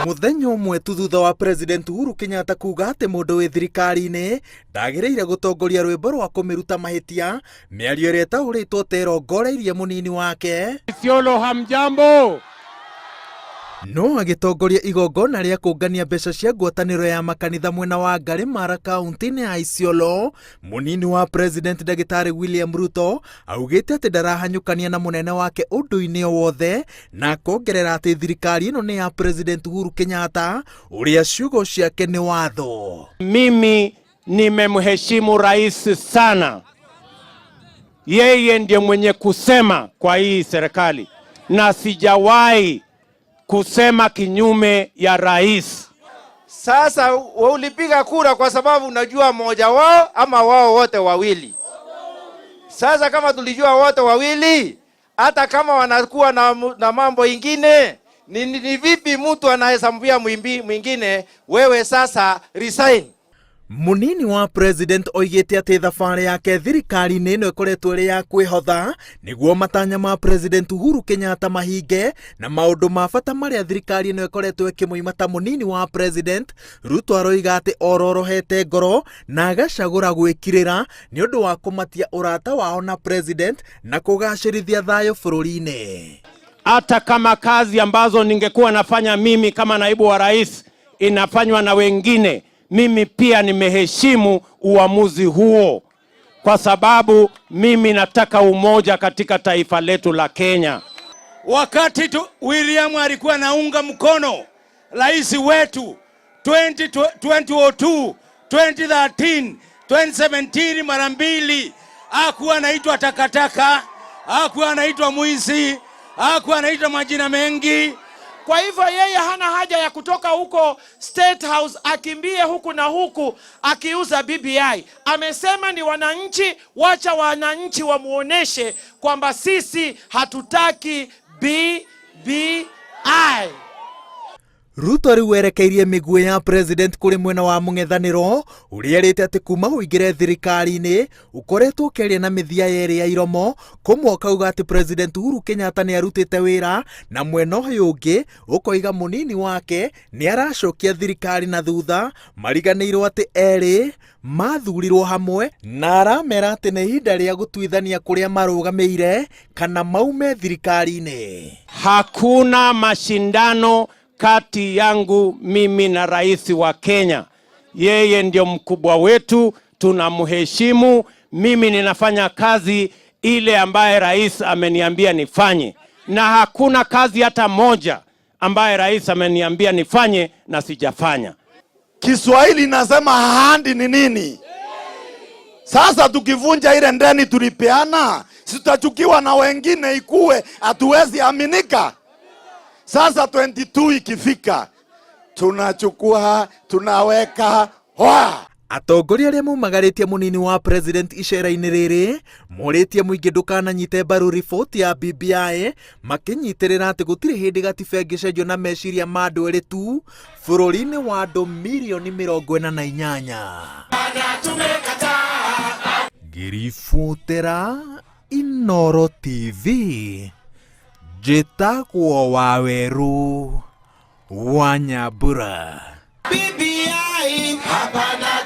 Muthenya umwe tu thutha wa President Uhuru Kenyatta kuuga ati mundu wi thirikari-ini ndagiriire gutongoria rwimbo rwa kumiruta mahitia, miario ĩrĩa ĩtaũrĩtwo ta ĩrongoreirie munini wake. Isiolo hamjambo. No agitongoria igongona rĩa kũngania mbeca cia ngwatanĩro ya makanitha mwena wa Mara kaunti-inĩ ya Isiolo, munini wa President Ndagĩtarĩ William Ruto augĩte atĩ ndarahanyũkania na munene wake ũndũ-inĩ o wothe, na akongerera atĩ thirikari ĩno nĩ ya President Uhuru Kenyatta ũrĩa ciugo ciake nĩ watho. Mimi nimemheshimu rais sana. Yeye ndiye mwenye kusema kwa hii serikali na sijawahi kusema kinyume ya rais. Sasa ulipiga kura kwa sababu unajua mmoja wao ama wao wote wawili. Sasa kama tulijua wote wawili, hata kama wanakuwa na mambo ingine, ni vipi mtu anahesabia mwingine, wewe sasa resign? Munini wa President oigĩte atĩ thabarĩ yake thirikari-inĩ ĩno ĩkoretwo ĩrĩ ya kwĩhotha nĩguo matanya ma President Uhuru Kenyatta mahinge, na maũndũ ma bata marĩa thirikari ĩno ĩkoretwo ĩkĩmoimata munini wa President Ruto aroiga atĩ ororohete ngoro na agacagũra gwĩkirĩra nĩ ũndũ wa kũmatia ũrata wao na President na kũgacĩrithia thayũ bũrũri-inĩ. Hata kama kazi ambazo ningekuwa nafanya mimi kama naibu wa rais inafanywa na wengine, mimi pia nimeheshimu uamuzi huo, kwa sababu mimi nataka umoja katika taifa letu la Kenya. Wakati William alikuwa naunga mkono rais wetu 2002, 2013, 2017 mara mbili, hakuwa anaitwa takataka, hakuwa anaitwa mwizi, hakuwa anaitwa majina mengi. Kwa hivyo yeye hana haja ya kutoka huko State House akimbie huku na huku akiuza BBI. Amesema ni wananchi, wacha wananchi wamuoneshe kwamba sisi hatutaki BBI. Ruto rĩu erekeirie mĩguĩ ya President kũrĩ mwena wa mũng'ethanĩro ũrĩa erĩte atĩ kuma ũingĩre thirikari-inĩ ũkoretwo ũkĩaria na mĩthia yerĩ ya iromo, kũmwe ũkauga atĩ President Uhuru Kenyatta nĩ arutĩte wĩra, na mwena ũyũ ũngĩ ũkoiga munini wake nĩ aracokia thirikari na thutha, mariganĩirwo atĩ erĩ mathurirwo hamwe, na aramera atĩ nĩ ihinda rĩa gũtuithania kũrĩa marũgamĩire kana maume thirikari-inĩ. Hakuna mashindano kati yangu mimi na rais wa Kenya. Yeye ndio mkubwa wetu, tunamheshimu. Mimi ninafanya kazi ile ambaye rais ameniambia nifanye, na hakuna kazi hata moja ambaye rais ameniambia nifanye na sijafanya. Kiswahili nasema handi ni nini? Sasa tukivunja ile ndeni tulipeana, sitachukiwa na wengine ikuwe hatuwezi aminika. Sasa 22 ikifika, tunachukua, tunaweka hoa. Atongoria arĩa maumagarĩtie munini wa President icera-inĩ rĩrĩ morĩtie mũingĩ ndũkananyite mbaru riboti ya BBI, makĩnyitĩrĩra atĩ gũtirĩ hĩndĩ gatiba ĩngĩcenjio na meciria ma andũ erĩ tu bũrũri-inĩ wa andũ milioni 48. Ngĩribotera Inooro TV, njĩtagwo Waweru wa Nyambura. BBI hapana.